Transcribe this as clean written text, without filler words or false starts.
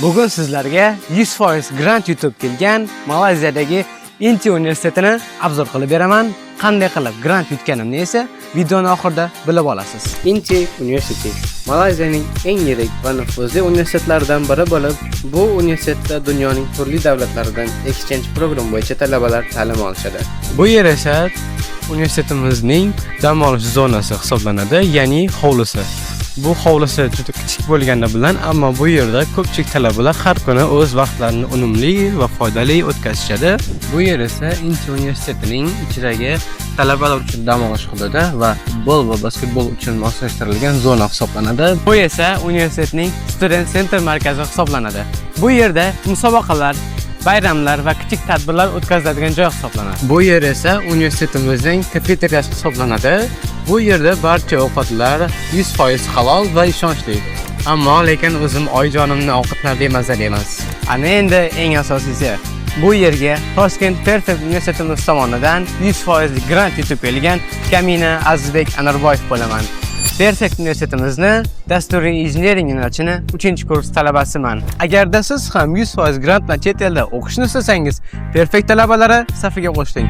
Bugun sizlarga 100% grant yutib kelgan Malayziyadagi Inti universitetini obzor qilib beraman. Qanday qilib grant yutganimni esa videoning oxirida bilib olasiz. Inti University Malayziyaning eng yirik va nufuzli universitetlaridan biri bo'lib, bu universitetda dunyoning turli davlatlaridan exchange program bo'yicha talabalar ta'lim olishadi. Bu yer esa universitetimizning dam olish zonasi hisoblanadi, ya'ni hovlisi. Bu hovlisi juda kichik bo'lgani bilan, ammo bu yerda ko'pchilik talabalar har kuni o'z vaqtlarini unumli va foydali o'tkazishadi. Bu yer esa Inti universitetining ichidagi talabalar uchun dam olish hududi va futbol va basketbol uchun moslashtirilgan zona hisoblanadi. Bu esa universitetning Student Center markazi hisoblanadi. Bu yerda musobaqalar, bayramlar va kichik tadbirlar o'tkaziladigan joy hisoblanadi. Bu yer esa universitetimizning kafeteriyasi hisoblanadi. Bu yerda barcha ovqatlar 100% halol va ishonchli. Ammo lekin o'zim oyijonimni ovqatlarga mazza emas. Ana endi eng asosiysi, bu yerga Toshkent Perfect universitetimiz tomonidan 100% grant yutib kelgan Kamina Azizbek Anarboyev bo'laman. Perfect universitetimizni dasturiy injiniring yo'nalishini 3-kurs talabasiman. Agarda siz ham 100% grant bilan chet elda o'qishni istasangiz, Perfect talabalari safiga qo'shiling.